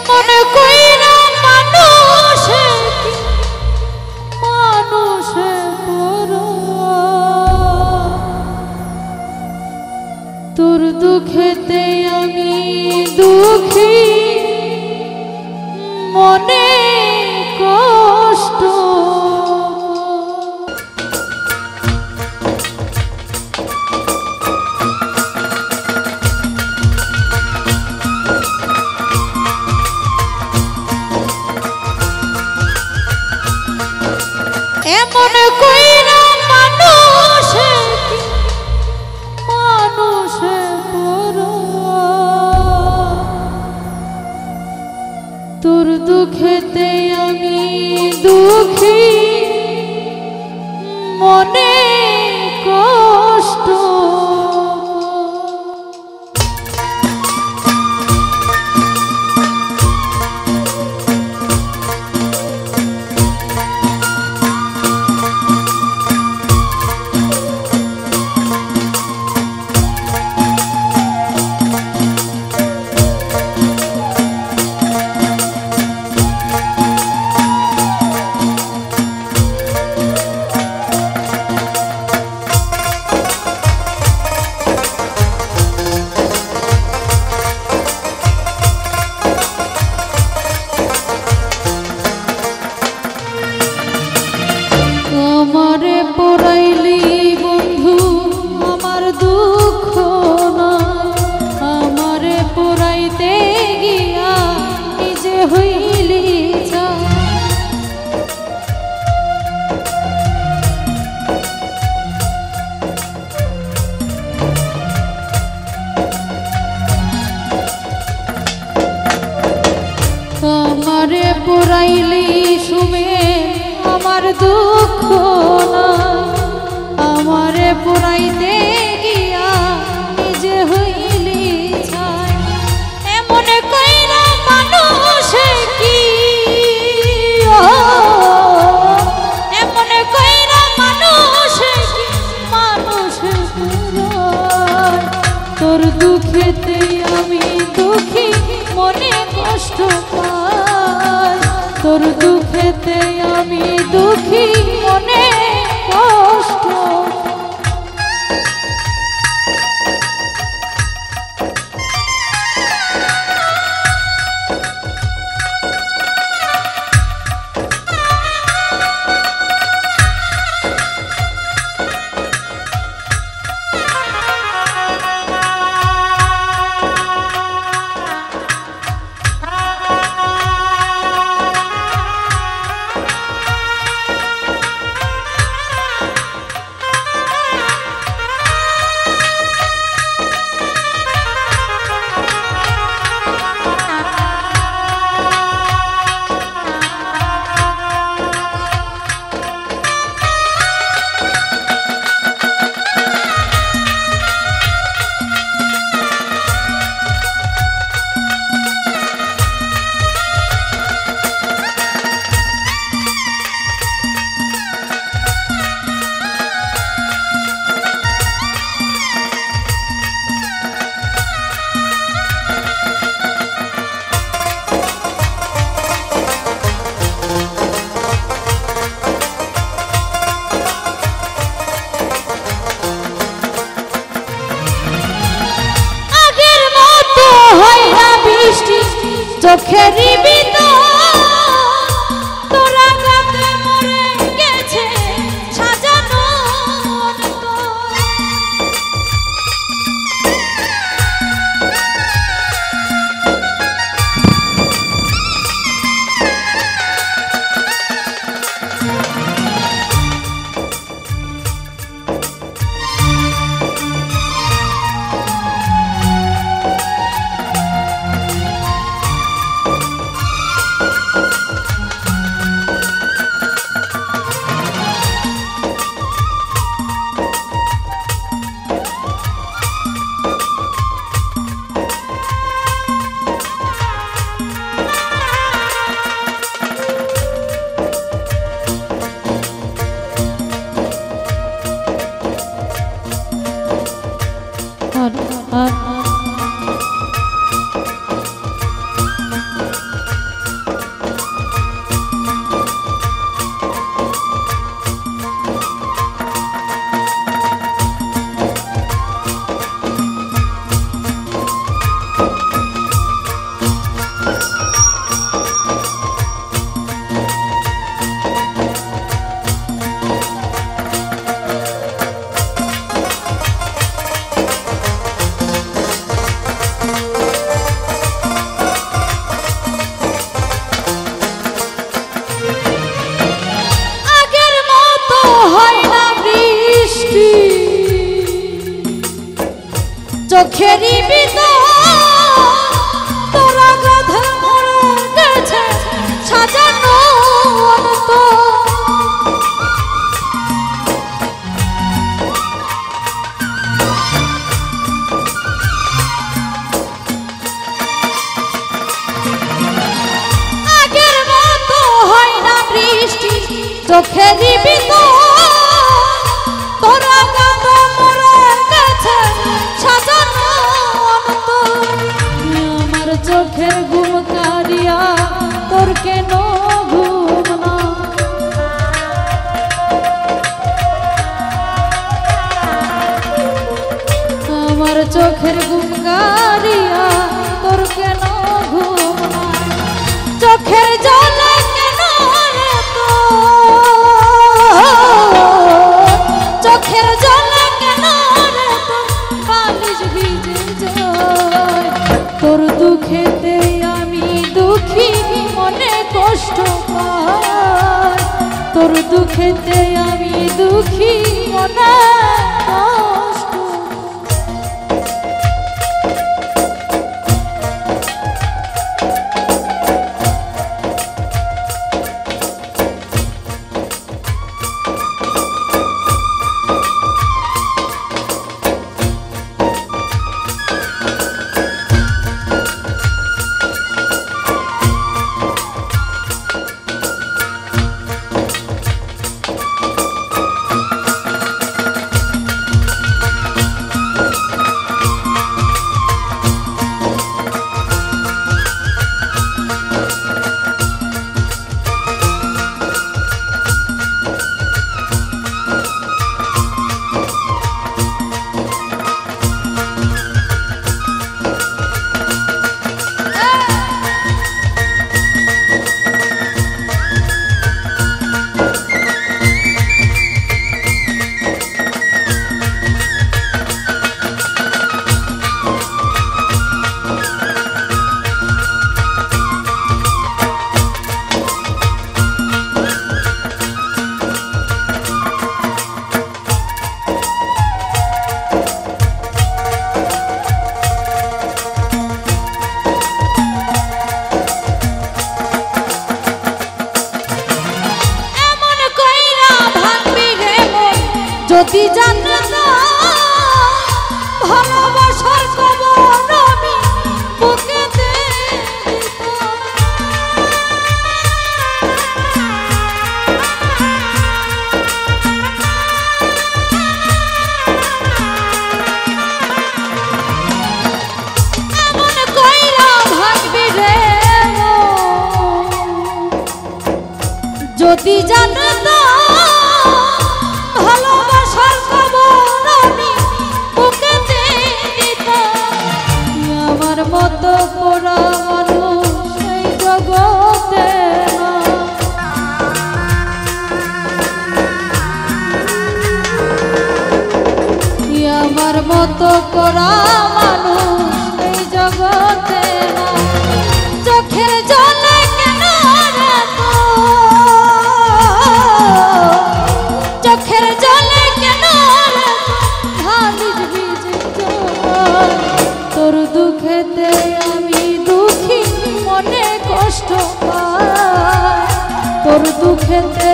এমন কইরা মানুষে মানুষে তোর দুঃখেতে আমি দুঃখী মনে কষ্ট এমন কইরা মানুষে মানুষে তোর দুঃখেতে আমি দুঃখী মনে কষ্ট আমারে পড়াইলি বন্ধু আমার দুঃখ নাই আমারে পড়াইতে গিয়া নিজে হইলি আমারে পড়াইলি শুমে আমার দুঃখ নাই আমারে পড়াইতে গিয়া নিজে হইলি ছাই এমন কইরা মানুষে কি এমন কইরা মানুষে কি মানুষে তোর দুঃখেতে আমি দুঃখী মনে কষ্ট পাই তোর দুঃখেতে আমি দুঃখী মনে কষ্ট চোখেরই ভিতর তোরা গাতে মরে গেছে সাজানো চোখেরই ভিতর তোরা গাধা মরে গেছে সাজানো অন্ত। আগের মতো হয় না বৃষ্টি চোখেরই ভিতর তোরা গাধা মরে গেছে সাজানো অন্ত। আমার চোখের ঘুম কারিয়া তোর কেন ঘুম না? আমার চোখের ঘুম কারিয়া তোর কেন ঘুম না? চোখের জলে কেন রে তোর, চোখের জলে কেন রে তোর বালিশ ভিজে যায়? তোর দুঃখেতে আমি দুঃখী মনে কষ্ট পাই, তোর দুঃখেতে আমি দুঃখী মনে কষ্ট। যদি জানতা ভালোবাসার খবর আমি বুকেতে দিতাম। এমন কইরা ভাববি রে যদি জানতা ভালোবাসার খবর আমি বুকেতে দিতাম। আমার মতো পোড়া মানুষ এই জগতে না, আমার মতো পোড়া মানুষ এই জগতে না। চোখের জলে কেন রে চোখের জলে কেন বালিশ ভিজে যায়? তোর দুঃখেতে আমি দুঃখী মনে কষ্ট পাই, তোর দুঃখেতে